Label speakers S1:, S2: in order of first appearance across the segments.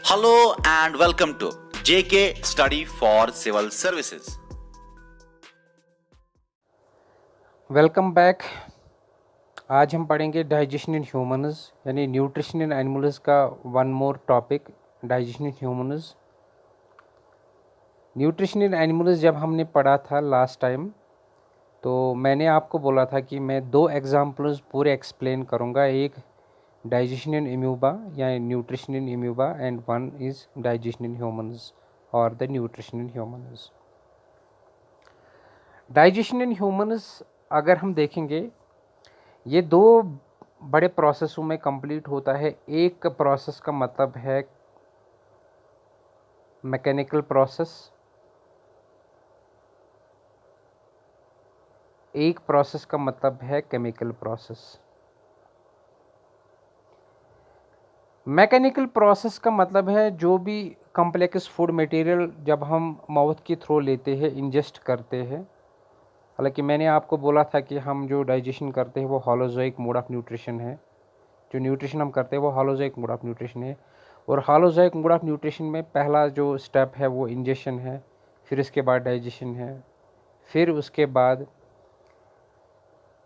S1: Hello and welcome to JK Study for Civil Services.
S2: Welcome back. आज हम पढ़ेंगे digestion in humans यानी nutrition in animals का one more topic digestion in humans. Nutrition in animals जब हमने पढ़ा था लास्ट टाइम, तो मैंने आपको बोला था कि मैं दो एग्जांपल्स पूरे एक्सप्लेन करूंगा। एक डाइजेशन इन अम्यूबा या nutrition in amoeba and one is digestion in humans और the nutrition in humans. Digestion in humans अगर हम देखेंगे, ये दो बड़े प्रोसेसों में कंप्लीट होता है। एक प्रोसेस का मतलब है मैकेनिकल प्रोसेस, एक प्रोसेस का मतलब है केमिकल प्रोसेस। मैकेनिकल प्रोसेस का मतलब है जो भी कॉम्प्लेक्स फूड मटेरियल जब हम माउथ के थ्रू लेते हैं, इंजेस्ट करते हैं। हालांकि मैंने आपको बोला था कि हम जो डाइजेशन करते हैं वो होलोजोइक मोड ऑफ न्यूट्रिशन है। जो न्यूट्रिशन हम करते हैं वो होलोजोइक मोड ऑफ न्यूट्रिशन है। और होलोजोइक मोड ऑफ न्यूट्रिशन में पहला जो स्टेप है वो इंजेशन है, फिर इसके बाद डाइजेशन है, फिर उसके बाद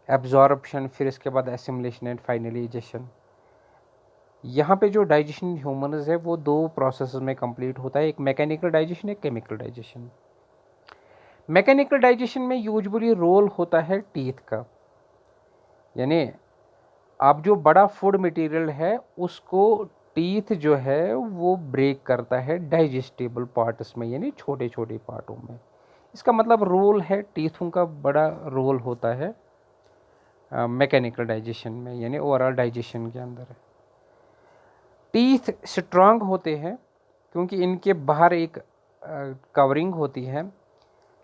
S2: एब्जॉर्प्शन, फिर इसके बाद एसिमुलेशन एंड फाइनली इजेशन। यहाँ पे जो डाइजेशन ह्यूमन्स है वो दो प्रोसेस में कंप्लीट होता है, एक मैकेनिकल डाइजेशन, एक केमिकल डाइजेशन। मैकेनिकल डाइजेशन में यूजुअली रोल होता है टीथ का, यानी अब जो बड़ा फूड मटेरियल है उसको टीथ जो है वो ब्रेक करता है डाइजेस्टेबल पार्ट्स में, यानी छोटे छोटे पार्टों में। इसका मतलब रोल है, टीथों का बड़ा रोल होता है मैकेनिकल डाइजेशन में, यानी ओवरऑल डाइजेशन के अंदर। टीथ स्ट्रांग होते हैं क्योंकि इनके बाहर एक कवरिंग होती है,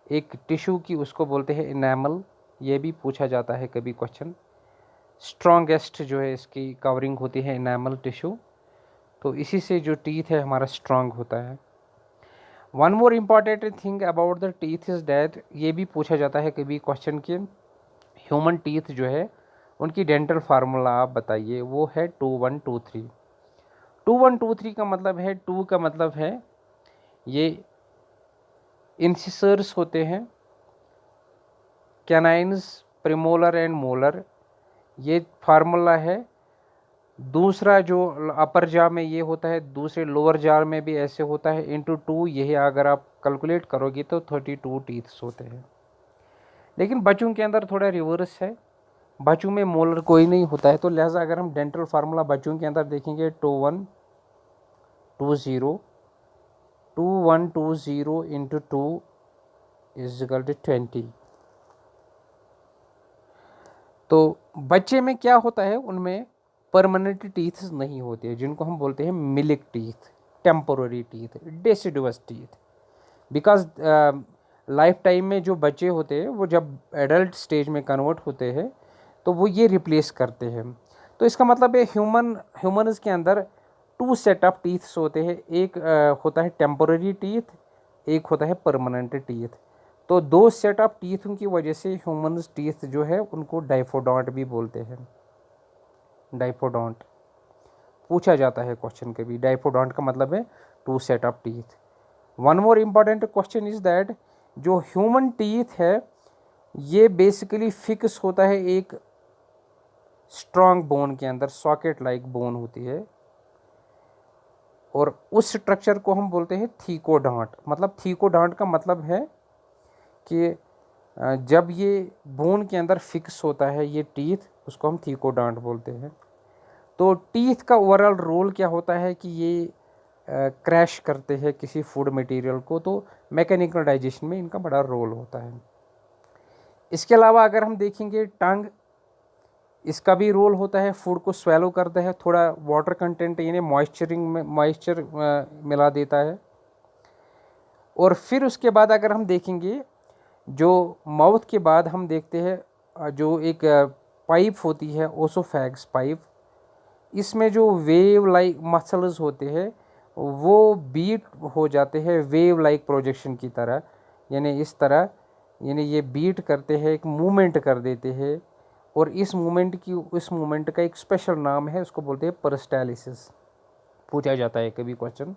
S2: एक टिश्यू की, उसको बोलते हैं इनेमल। ये भी पूछा जाता है कभी क्वेश्चन। स्ट्रॉन्गेस्ट जो है इसकी कवरिंग होती है इनेमल टिश्यू, तो इसी से जो टीथ है हमारा स्ट्रांग होता है। One more important thing about the teeth is that, ये भी पूछा जाता है कभी क्वेश्चन कि ह्यूमन टीथ जो है उनकी डेंटल फार्मूला आप बताइए। वो है 2123। 2123 का मतलब है, 2 का मतलब है ये इंसिसर्स होते हैं, कैनाइन्स, प्रीमोलर एंड मोलर, ये फार्मूला है। दूसरा जो अपर जार में ये होता है, दूसरे लोअर जार में भी ऐसे होता है, इंटू 2। यही अगर आप कैलकुलेट करोगे तो 32 टीथ्स होते हैं। लेकिन बच्चों के अंदर थोड़ा रिवर्स है, बच्चों में मोलर कोई नहीं होता है। तो लिहाजा अगर हम डेंटल फार्मूला बच्चों के अंदर देखेंगे, 2120 इंटू 2 इज इक्वल टू 20। तो बच्चे में क्या होता है, उनमें परमानेंट टीथ नहीं होते हैं, जिनको हम बोलते हैं milk teeth, temporary teeth, deciduous teeth. Because life time में जो बच्चे होते हैं वो जब एडल्ट स्टेज में कन्वर्ट होते हैं तो वो ये रिप्लेस करते हैं। तो इसका मतलब है ह्यूमन्स के अंदर 2 सेट ऑफ टीथ्स होते हैं। एक होता है टेम्पोररी टीथ, एक होता है परमानेंट टीथ। तो 2 सेट ऑफ टीथों की वजह से ह्यूमन्स टीथ जो है उनको डाइफोडोंट भी बोलते हैं। डाइफोडोंट पूछा जाता है क्वेश्चन के भी, डाइफोडोंट का मतलब है 2 set of teeth. One more important question is that, जो ह्यूमन टीथ है ये बेसिकली फिक्स होता है एक स्ट्रॉन्ग बोन के अंदर, सॉकेट लाइक बोन होती है, और उस स्ट्रक्चर को हम बोलते हैं थीकोडॉन्ट। मतलब थीकोडॉन्ट का मतलब है कि जब ये बोन के अंदर फिक्स होता है ये टीथ, उसको हम थीकोडॉन्ट बोलते हैं। तो टीथ का ओवरऑल रोल क्या होता है कि ये क्रैश करते हैं किसी फूड मटेरियल को, तो मैकेनिकल डाइजेशन में इनका बड़ा रोल होता है। इसके अलावा अगर हम देखेंगे टंग, इसका भी रोल होता है, फूड को स्वेलो करता है, थोड़ा वाटर कंटेंट यानी मॉइस्चरिंग में मॉइस्चर मिला देता है। और फिर उसके बाद अगर हम देखेंगे, जो माउथ के बाद हम देखते हैं जो एक पाइप होती है, ओसोफैग्स पाइप, इसमें जो वेव लाइक मसल्स होते हैं वो बीट हो जाते हैं वेव लाइक प्रोजेक्शन की तरह, यानी इस तरह, यानी ये बीट करते हैं, एक मूवमेंट कर देते हैं। और इस मूवमेंट का एक स्पेशल नाम है, उसको बोलते हैं पेरिस्टालिसिस। पूछा जाता है कभी क्वेश्चन।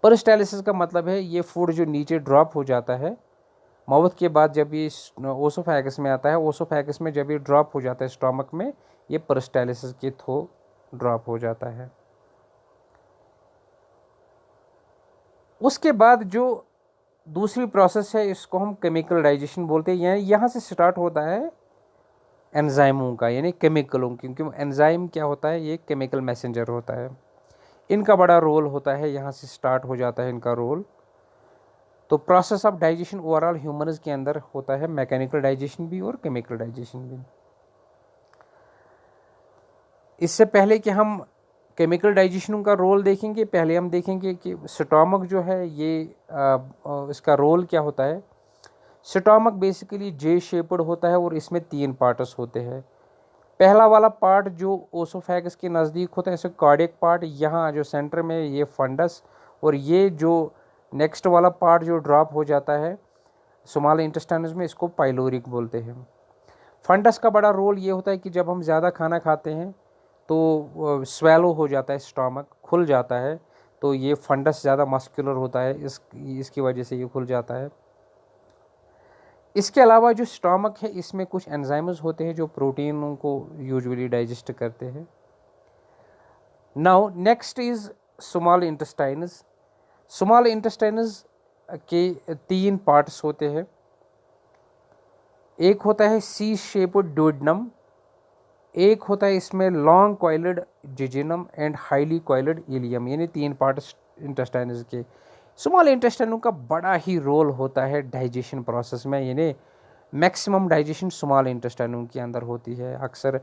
S2: पेरिस्टालिसिस का मतलब है ये फूड जो नीचे ड्रॉप हो जाता है माउथ के बाद, जब ये ओसोफेगस में आता है, ओसोफेगस में जब ये ड्रॉप हो जाता है स्टमक में, ये पेरिस्टालिसिस के थ्रू ड्रॉप हो जाता है। उसके बाद जो दूसरी प्रोसेस है इसको हम केमिकल डाइजेशन बोलते हैं। यानी यहाँ से स्टार्ट होता है एंजाइमों का, यानी केमिकलों, क्योंकि एंजाइम क्या होता है, ये केमिकल मैसेंजर होता है, इनका बड़ा रोल होता है, यहाँ से स्टार्ट हो जाता है इनका रोल। तो process of digestion overall humans के अंदर होता है, मैकेनिकल डाइजेशन भी और केमिकल डाइजेशन भी। इससे पहले कि हम केमिकल डाइजेशन का रोल देखेंगे, पहले हम देखेंगे कि स्टमक जो है ये इसका रोल क्या होता है। स्टमक बेसिकली जे शेप्ड होता है और इसमें 3 पार्ट्स होते हैं। पहला वाला पार्ट जो ओसोफेगस के नज़दीक होता है, इसे कार्डियक पार्ट, यहाँ जो सेंटर में ये फंडस, और ये जो नेक्स्ट वाला पार्ट जो ड्रॉप हो जाता है स्मॉल इंटेस्टाइन्स में, इसको पाइलोरिक बोलते हैं। फंडस का बड़ा रोल ये होता है कि जब हम ज़्यादा खाना खाते हैं तो स्वेलो हो जाता है, स्टमक खुल जाता है, तो ये फंडस ज़्यादा मस्कुलर होता है, इसकी वजह से ये खुल जाता है। इसके अलावा जो स्टमक है इसमें कुछ एंजाइम्स होते हैं जो प्रोटीनों को यूजुअली डाइजेस्ट करते हैं। Now next is small intestines. Small intestines के 3 पार्ट्स होते हैं। एक होता है सी शेप्ड डुओडेनम, एक होता है इसमें long coiled jejunum and highly coiled ileum, यानी 3 पार्ट्स इंटेस्टाइन्स के। स्मॉल इंटेस्टाइनों का बड़ा ही रोल होता है डाइजेशन प्रोसेस में, यानी मैक्सिमम डाइजेशन स्मॉल इंटेस्टाइनों के अंदर होती है। अक्सर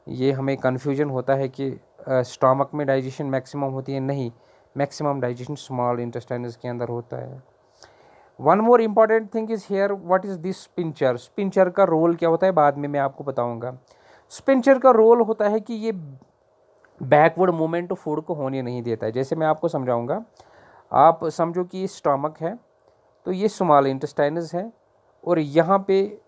S2: ये हमें कन्फ्यूजन होता है कि स्टमक में डाइजेशन मैक्सिमम होती है, नहीं, मैक्सिमम डाइजेशन स्मॉल इंटेस्टाइन्स के अंदर होता है। One more important thing is here, what is this sphincter. Sphincter का रोल क्या होता है बाद में मैं आपको बताऊंगा। स्पिंचर का रोल होता है कि ये बैकवर्ड मूवमेंट फूड को होने नहीं देता है। जैसे मैं आपको समझाऊंगा, आप समझो कि ये स्टमक है, तो ये स्मॉल इंटेस्टाइन्स है, और यहाँ पे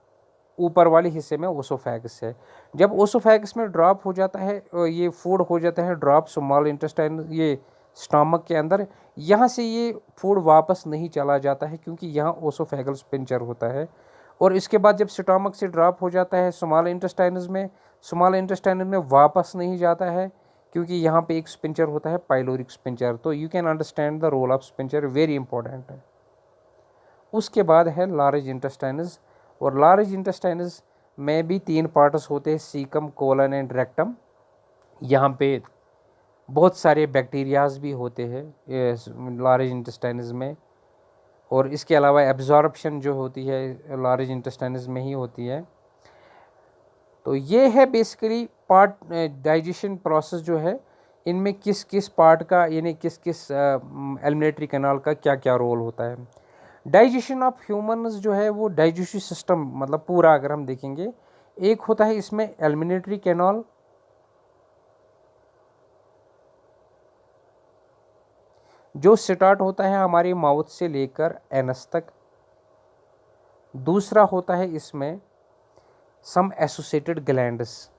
S2: ऊपर वाले हिस्से में ओसोफेगस है। जब ओसोफेगस में ड्रॉप हो जाता है, ये फूड हो जाता है ड्रॉप स्मॉल इंटेस्टाइन, ये स्टमक के अंदर, यहाँ से ये फूड वापस नहीं चला जाता है क्योंकि यहाँ ओसोफेगल स्पिंचर होता है। और इसके बाद जब स्टमक से ड्रॉप हो जाता है स्मॉल इंटेस्टाइन्स में, स्मॉल इंटेस्टाइन में वापस नहीं जाता है क्योंकि यहाँ पे एक स्पिंचर होता है, पाइलोरिक स्पिंचर। तो you can understand the role of sphincter, very important है। उसके बाद है लार्ज इंटेस्टाइन्स, और लार्ज इंटेस्टाइन्स में भी 3 पार्ट्स होते हैं, सीकम, कोलन एंड रेक्टम। यहाँ पे बहुत सारे बैक्टीरियाज भी होते हैं लार्ज इंटेस्टाइन्स में, और इसके अलावा एब्जॉर्प्शन जो होती है लार्ज इंटेस्टाइन्स में ही होती है। तो ये है बेसिकली पार्ट डाइजेशन प्रोसेस जो है, इनमें किस किस पार्ट का, यानी किस किस एलिमिनेटरी कैनाल का क्या क्या रोल होता है। डाइजेशन ऑफ ह्यूमन्स जो है वो डाइजेस्टिव सिस्टम मतलब पूरा अगर हम देखेंगे, एक होता है इसमें एलिमिनेटरी कैनाल, जो स्टार्ट होता है हमारी माउथ से लेकर एनस तक। दूसरा होता है इसमें सम एसोसिएटेड ग्लैंड्स,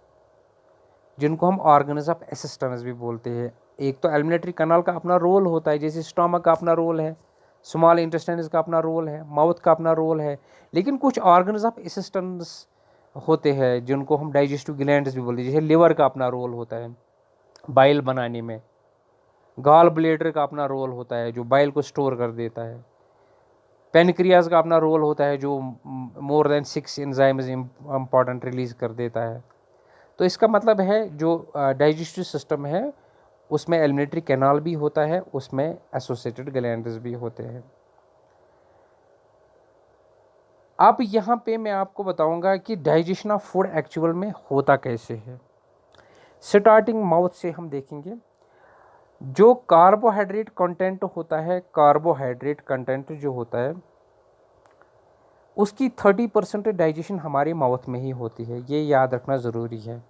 S2: जिनको हम ऑर्गन्स ऑफ असिस्टेंस भी बोलते हैं। एक तो एलिमिनेटरी कैनाल का अपना रोल होता है, जैसे स्टमक का अपना रोल है, स्मॉल इंटेस्टाइन्स का अपना रोल है, माउथ का अपना रोल है, लेकिन कुछ ऑर्गन्स ऑफ असिस्टेंस होते हैं जिनको हम डाइजेस्टिव ग्लैंड्स भी बोलते हैं। जैसे लिवर का अपना रोल होता है बाइल बनाने में, गॉल ब्लेडर का अपना रोल होता है जो बाइल को स्टोर कर देता है, पेनक्रियाज का अपना रोल होता है जो more than 6 enzymes important release कर देता है। तो इसका मतलब है जो डाइजेस्टिव सिस्टम है उसमें एलिमिनेटरी कैनाल भी होता है, उसमें एसोसिएटेड ग्लैंड्स भी होते हैं। अब यहाँ पे मैं आपको बताऊंगा कि डाइजेशन ऑफ फूड एक्चुअल में होता कैसे है। स्टार्टिंग माउथ से हम देखेंगे। जो कार्बोहाइड्रेट कंटेंट होता है, कार्बोहाइड्रेट कंटेंट जो होता है उसकी 30% डाइजेशन हमारे माउथ में ही होती है, ये याद रखना ज़रूरी है।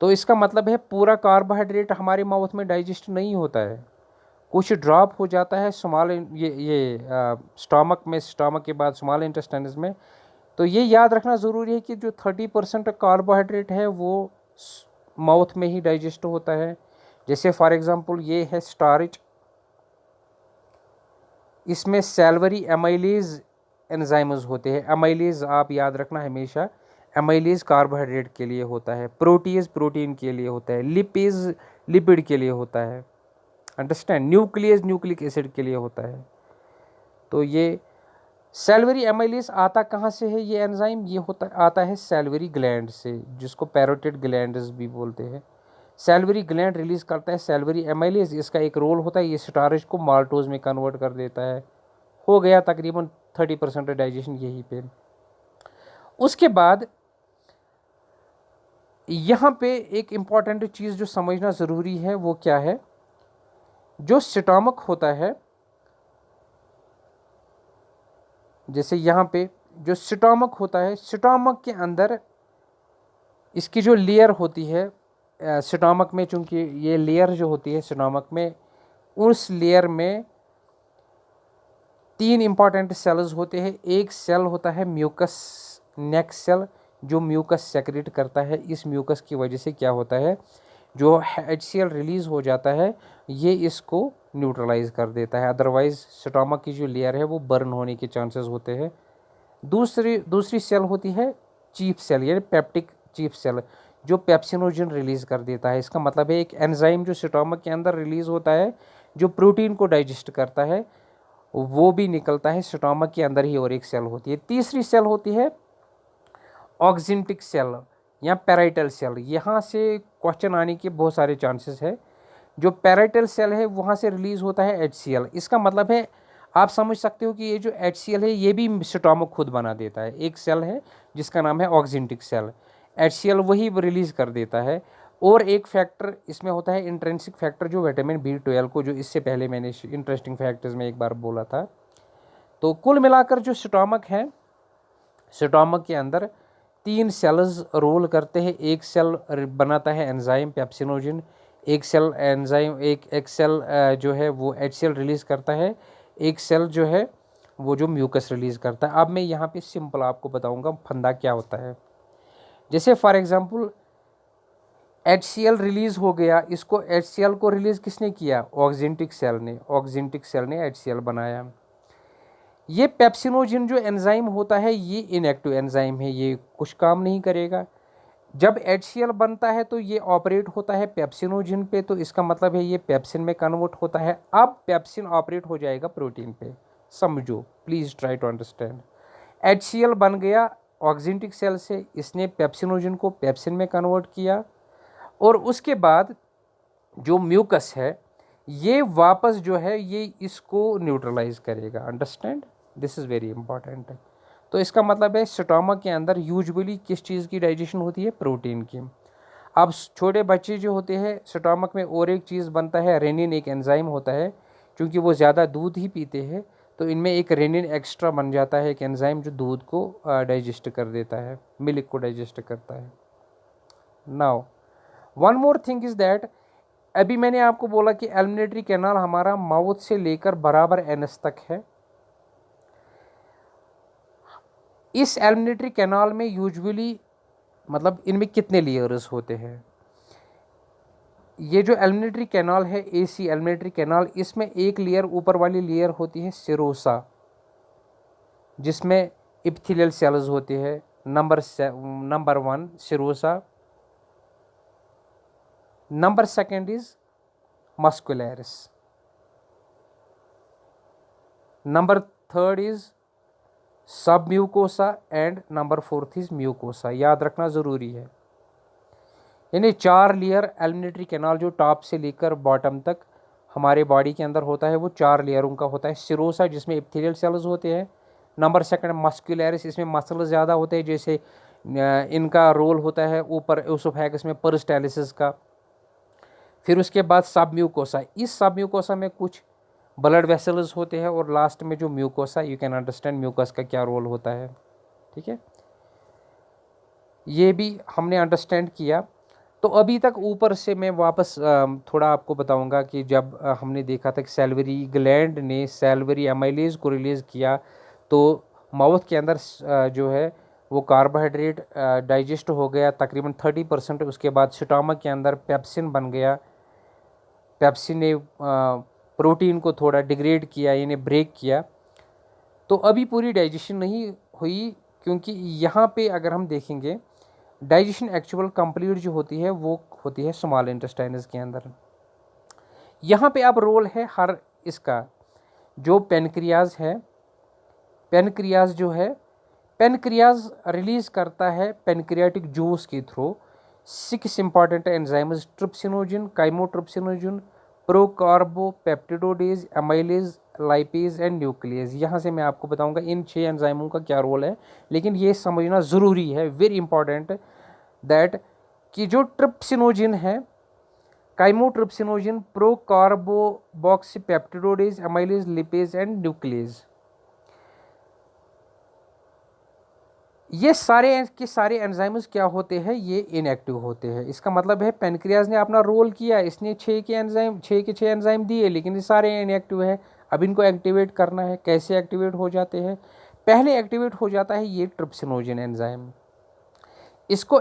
S2: तो इसका मतलब है पूरा कार्बोहाइड्रेट हमारे माउथ में डाइजेस्ट नहीं होता है, कुछ ड्रॉप हो जाता है स्मॉल ये स्टमक में, स्टमक के बाद स्मॉल इंटेस्टाइन्स में। तो ये याद रखना ज़रूरी है कि जो 30% कार्बोहाइड्रेट है वो माउथ में ही डाइजेस्ट होता है। जैसे फॉर एग्जांपल ये है स्टार्च, इसमें सैलवरी एमाइलेज एंजाइम्स होते हैं। एमाइलेज आप याद रखना हमेशा, एमाइलेज कार्बोहाइड्रेट के लिए होता है, प्रोटीज प्रोटीन के लिए होता है, लिपेज लिपिड के लिए होता है, अंडरस्टैंड, न्यूक्लियस न्यूक्लिक एसिड के लिए होता है। तो ये सैलवरी एमाइलेज आता कहाँ से है? ये एंजाइम ये होता आता है सैलवरी ग्लैंड से, जिसको पैरोटिड ग्लैंड्स भी बोलते हैं। सैलवरी ग्लैंड रिलीज करता है सैलवरी एमाइलेज। इसका एक रोल होता है, ये स्टार्च को माल्टोज में कन्वर्ट कर देता है। हो गया तकरीबन 30% डाइजेशन यहीं पे। उसके बाद यहाँ पे एक इम्पॉर्टेंट चीज़ जो समझना ज़रूरी है वो क्या है? जो स्टमक होता है, जैसे यहाँ पे जो स्टमक होता है, स्टमक के अंदर इसकी जो लेयर होती है स्टमक में, चूंकि ये लेयर जो होती है स्टमक में, उस लेयर में 3 इंपॉर्टेंट सेल्स होते हैं। एक सेल होता है म्यूकस नेक सेल, जो म्यूकस सेक्रेट करता है। इस म्यूकस की वजह से क्या होता है, जो HCl रिलीज हो जाता है ये इसको न्यूट्रलाइज कर देता है, अदरवाइज स्टमक की जो लेयर है वो बर्न होने के चांसेस होते हैं। दूसरी सेल होती है चीफ सेल, यानी पेप्टिक चीफ सेल, जो पेप्सिनोजन रिलीज कर देता है। इसका मतलब है एक एंजाइम जो स्टमक के अंदर रिलीज होता है, जो प्रोटीन को डाइजेस्ट करता है, वो भी निकलता है स्टमक के अंदर ही, और एक सेल होती है। तीसरी सेल होती है ऑक्जिंटिक सेल या पैराइटल सेल। यहाँ से क्वेश्चन आने के बहुत सारे चांसेस है। जो पैराइटल सेल है वहाँ से रिलीज होता है HCl। इसका मतलब है आप समझ सकते हो कि ये जो HCl है ये भी स्टमक खुद बना देता है। एक सेल है जिसका नाम है ऑक्जिंटिक सेल, HCl वही रिलीज कर देता है। और एक फैक्टर इसमें होता है इंट्रिंसिक फैक्टर, जो विटामिन B12 को, जो इससे पहले मैंने इंटरेस्टिंग फैक्टर्स में एक बार बोला था। तो कुल मिलाकर जो स्टमक है, स्टमक के अंदर 3 सेल्स रोल करते हैं। एक सेल बनाता है एंजाइम पेप्सिनोजन, एक सेल एंजाइम एक सेल जो है वो HCl रिलीज करता है, एक सेल जो है वो जो म्यूकस रिलीज करता है। अब मैं यहाँ पे सिंपल आपको बताऊंगा फंदा क्या होता है। जैसे फॉर एग्जांपल HCl रिलीज हो गया, इसको HCl को रिलीज किसने किया? ऑक्जिंटिक सेल ने। ऑक्जिंटिक सेल ने HCl बनाया। ये पेप्सिनोजन जो एंजाइम होता है ये इनएक्टिव एंजाइम है, ये कुछ काम नहीं करेगा। जब HCl बनता है तो ये ऑपरेट होता है पेप्सिनोजन पे, तो इसका मतलब है ये पेप्सिन में कन्वर्ट होता है। अब पेप्सिन ऑपरेट हो जाएगा प्रोटीन पे। समझो, please try to understand. HCl बन गया ऑक्जिंटिक सेल से, इसने पेप्सिनोजन को पेप्सिन में कन्वर्ट किया, और उसके बाद जो म्यूकस है ये वापस जो है ये इसको न्यूट्रलाइज करेगा। Understand, this is very important. तो इसका मतलब है स्टमक के अंदर यूजुअली किस चीज़ की डाइजेशन होती है? प्रोटीन की। अब छोटे बच्चे जो होते हैं स्टमक में और एक चीज़ बनता है, रेनिन एक एंजाइम होता है। क्योंकि वो ज़्यादा दूध ही पीते हैं तो इनमें एक रेनिन एक्स्ट्रा बन जाता है, एक एंजाइम जो दूध को डाइजेस्ट कर देता है, मिल्क को डाइजेस्ट करता है। Now one more thing is that, अभी मैंने आपको बोला कि एलिमिनेटरी कैनाल हमारा माउथ से लेकर बराबर एनस तक है। इस एलिमिनेटरी कैनाल में यूजुअली मतलब इनमें कितने लेयर्स होते हैं? ये जो एलिमिनेटरी कैनाल है AC एलिमिनेटरी कैनाल, इसमें एक लेयर, ऊपर वाली लेयर होती है सेरोसा, जिसमें इप्थिलियल सेल्स होते हैं। Number 1 serosa, number 2 is muscularis, number 3 is submucosa, and number 4 is mucosa. याद रखना ज़रूरी है। यानी 4 लेयर एलिमिनेटरी कैनाल जो टॉप से लेकर बॉटम तक हमारे बॉडी के अंदर होता है वो 4 लेयरों का होता है। सिरोसा जिसमें एपिथेलियल सेल्स होते हैं, नंबर 2 मस्कुलरिस, इसमें मसल ज़्यादा होते हैं, जैसे इनका रोल होता है ऊपर ओसोफेगस में पेरिस्टालिसिस का। फिर उसके बाद सब म्यूकोसा, इस सब म्यूकोसा में कुछ ब्लड वेसल्स होते हैं, और लास्ट में जो mucosa, you can understand mucus का क्या रोल होता है। ठीक है, ये भी हमने अंडरस्टैंड किया। तो अभी तक ऊपर से मैं वापस थोड़ा आपको बताऊंगा कि जब हमने देखा था कि सैलवरी ग्लैंड ने सैलवरी एमाइलेज को रिलीज़ किया, तो माउथ के अंदर जो है वो कार्बोहाइड्रेट डाइजेस्ट हो गया तकरीबन 30%। उसके बाद स्टमक के अंदर पेप्सिन बन गया, पेप्सिन ने प्रोटीन को थोड़ा डिग्रेड किया, यानी ब्रेक किया, तो अभी पूरी डाइजेशन नहीं हुई, क्योंकि यहाँ पे अगर हम देखेंगे डाइजेशन एक्चुअल कंप्लीट जो होती है वो होती है स्मॉल इंटेस्टाइन्स के अंदर। यहाँ पे अब रोल है हर इसका, जो पेनक्रियाज है, पेनक्रियाज जो है, पेनक्रियाज रिलीज करता है पेनक्रियाटिक जूस के through 6 important enzymes, trypsinogen, chymotrypsinogen, procarboxypeptidase, amylase, lipase and nucleus. यहाँ से मैं आपको बताऊंगा इन 6 एंजाइमों का क्या रोल है, लेकिन ये समझना ज़रूरी है, वेरी इंपॉर्टेंट, दैट कि जो ट्रिप्सिनोजन है, chymotrypsinogen, procarboxypeptidase, amylase, lipase and nucleus, ये सारे के सारे एंजाइम्स क्या होते हैं, ये इनएक्टिव होते हैं। इसका मतलब है पेनक्रियाज ने अपना रोल किया, इसने 6 के 6 एंजाइम दिए, लेकिन ये सारे इनएक्टिव है। अब इनको एक्टिवेट करना है, कैसे एक्टिवेट हो जाते हैं? पहले एक्टिवेट हो जाता है ये ट्रिप्सिनोजन एंजाइम। इसको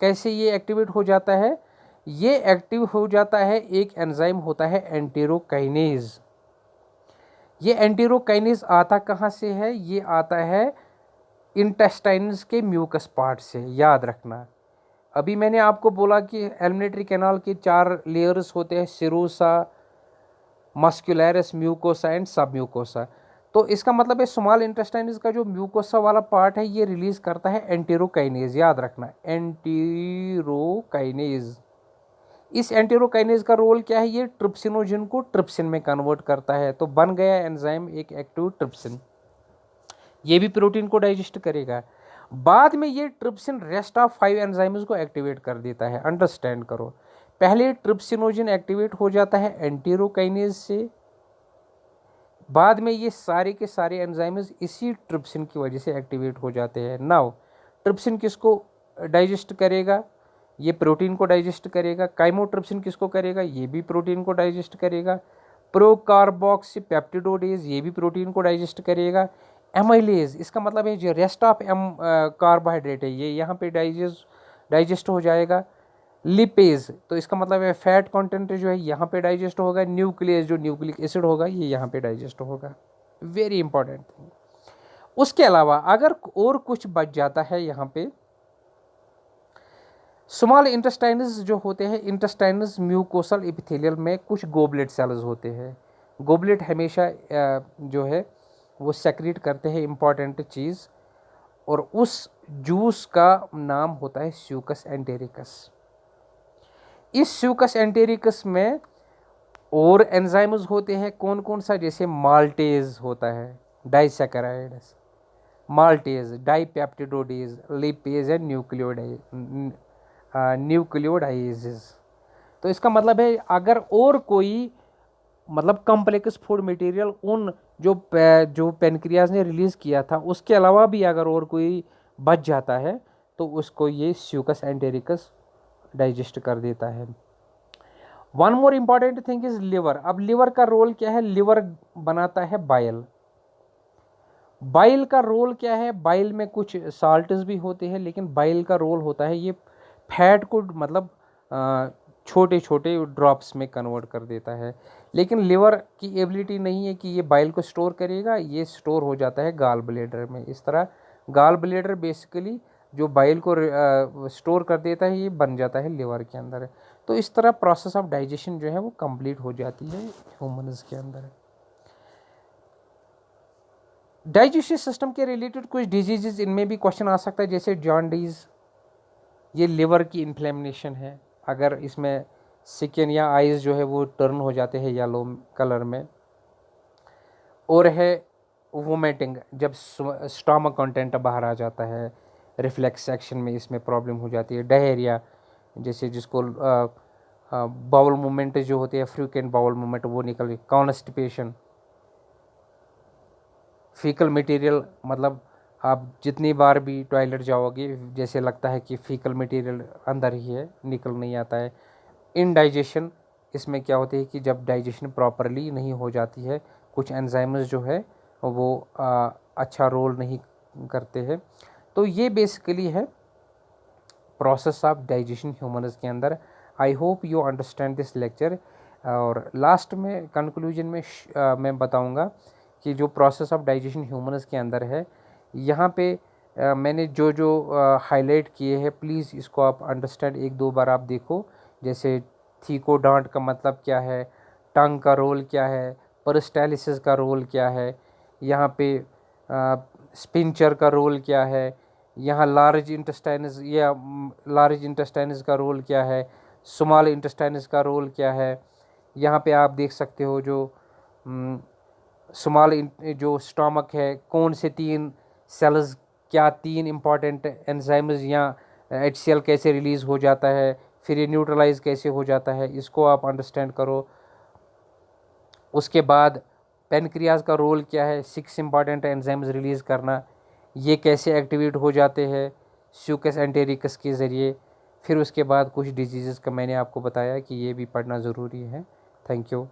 S2: कैसे ये एक्टिवेट हो जाता है? ये एक्टिव हो जाता है, एक एंजाइम होता है एंटेरोकाइनेज। ये एंटेरोकाइनेज आता कहाँ से है? ये आता है इंटेस्टाइन्स के म्यूकस पार्ट से, याद रखना। अभी मैंने आपको बोला कि एलिमिनेटरी कैनाल के 4 लेयर्स होते हैं, सिरोसा, मस्कुलैरिस, म्यूकोसा एंड सब म्यूकोसा। तो इसका मतलब है स्मॉल इंटेस्टाइन्स का जो म्यूकोसा वाला पार्ट है ये रिलीज करता है एंटेरोकाइनेज, याद रखना, एंटेरोकाइनेज। इस एंटेरोकाइनेज का रोल क्या है? ये ट्रिप्सिनोजन को ट्रिप्सिन में कन्वर्ट करता है, तो बन गया एंजाइम एक एक्टिव ट्रिप्सिन। ये भी प्रोटीन को डाइजेस्ट करेगा। बाद में ये ट्रिप्सिन रेस्ट ऑफ 5 एंजाइम्स को एक्टिवेट कर देता है। अंडरस्टैंड करो, पहले ट्रिप्सिनोजन एक्टिवेट हो जाता है एंटेरोकाइनेज से, बाद में ये सारे के सारे एंजाइम्स इसी ट्रिप्सिन की वजह से एक्टिवेट हो जाते हैं। नाउ ट्रिप्सिन किसको डाइजेस्ट करेगा? ये प्रोटीन को डाइजेस्ट करेगा। काइमोट्रिप्सिन किसको करेगा? ये भी प्रोटीन को डाइजेस्ट करेगा। प्रोकार्बोक्सीपेप्टिडोडेज ये भी प्रोटीन को डाइजेस्ट करेगा। एमाइलेज, इसका मतलब है जो रेस्ट ऑफ कार्बोहाइड्रेट है ये यहाँ पे डाइजेस्ट हो जाएगा। लिपेज, तो इसका मतलब है फैट कंटेंट जो है यहाँ पे डाइजेस्ट होगा। न्यूक्लियस, जो न्यूक्लिक एसिड होगा ये यहाँ पे डाइजेस्ट होगा। Very important thing. उसके अलावा अगर और कुछ बच जाता है यहाँ पे, स्मॉल इंटेस्टाइन्स जो होते हैं, इंटेस्टाइन्स म्यूकोसल एपिथेलियल में कुछ गोबलेट सेल्स होते हैं। गोबलेट हमेशा जो है वो सेक्रेट करते हैं इंपॉर्टेंट चीज़, और उस जूस का नाम होता है स्यूकस एंटेरिकस। इस स्यूकस एंटेरिकस में और एंजाइम्स होते हैं, कौन कौन सा? जैसे माल्टेज होता है, डाइसैकेराइड्स, माल्टेज, डाइपेप्टिडोडेज, लिपेज एंड न्यूक्लियोडाइजेज। तो इसका मतलब है अगर और कोई मतलब कॉम्प्लेक्स फूड मटेरियल उन जो पेनक्रियाज ने रिलीज़ किया था उसके अलावा भी अगर और कोई बच जाता है तो उसको ये स्यूकस एंटेरिकस डाइजेस्ट कर देता है। One more important thing is liver. अब लिवर का रोल क्या है? लिवर बनाता है बाइल। बाइल का रोल क्या है? बाइल में कुछ साल्ट्स भी होते हैं, लेकिन बाइल का रोल होता है ये फैट को मतलब छोटे छोटे ड्रॉप्स में कन्वर्ट कर देता है। लेकिन लिवर की एबिलिटी नहीं है कि ये बाइल को स्टोर करेगा, ये स्टोर हो जाता है गाल ब्लेडर में। इस तरह गाल ब्लेडर बेसिकली जो बाइल को स्टोर कर देता है, ये बन जाता है लिवर के अंदर। तो इस तरह प्रोसेस ऑफ डाइजेशन जो है वो कंप्लीट हो जाती है ह्यूमन्स के अंदर। डाइजेस्टिव सिस्टम के रिलेटेड कुछ डिजीजेज, इनमें भी क्वेश्चन आ सकता है, जैसे जॉन्डिस, ये लिवर की इन्फ्लेमेशन है। अगर इसमें स्किन या आइज़ जो है वो टर्न हो जाते हैं येलो कलर में। और है वोमिटिंग, जब स्टमक कंटेंट बाहर आ जाता है, रिफ्लेक्स सेक्शन में इसमें प्रॉब्लम हो जाती है। डायरिया, जैसे जिसको बाउल मूवमेंट जो होती है, फ्रीक्वेंट बाउल मूवमेंट वो निकल। कॉन्स्टिपेशन, फीकल मटेरियल, मतलब आप जितनी बार भी टॉयलेट जाओगे जैसे लगता है कि फीकल मटेरियल अंदर ही है, निकल नहीं आता है। इनडाइजेशन, इसमें क्या होती है कि जब डाइजेशन प्रॉपरली नहीं हो जाती है, कुछ एंजाइम्स जो है वो अच्छा रोल नहीं करते हैं। तो ये बेसिकली है प्रोसेस ऑफ डाइजेशन ह्यूमन्स के अंदर। I hope you understand this lecture. और लास्ट में कंक्लूजन में मैं बताऊंगा कि जो प्रोसेस ऑफ डाइजेशन ह्यूमन्स के अंदर है, यहाँ पे मैंने जो जो हाईलाइट किए हैं, प्लीज़ इसको आप अंडरस्टैंड एक दो बार आप देखो। जैसे थीकोडांट का मतलब क्या है, टंग का रोल क्या है, पेरिस्टालिसिस का रोल क्या है, यहाँ पे स्पिंचर का रोल क्या है, यहाँ लार्ज इंटेस्टाइनस या लार्ज इंटेस्टाइनस का रोल क्या है, स्मॉल इंटेस्टाइनस का रोल क्या है। यहाँ पे आप देख सकते हो जो स्मॉल जो स्टमक है, कौन से 3 सेल्स, क्या 3 इम्पॉर्टेंट एंजाइम्स या HCl कैसे रिलीज़ हो जाता है, फिर ये न्यूट्रलाइज कैसे हो जाता है, इसको आप अंडरस्टैंड करो। उसके बाद पेनक्रियाज का रोल क्या है, 6 इम्पॉर्टेंट एंजाइम्स रिलीज़ करना, ये कैसे एक्टिवेट हो जाते हैं स्यूकस एंटेरिकस के ज़रिए। फिर उसके बाद कुछ डिजीज़ का मैंने आपको बताया कि ये भी पढ़ना ज़रूरी है। Thank you.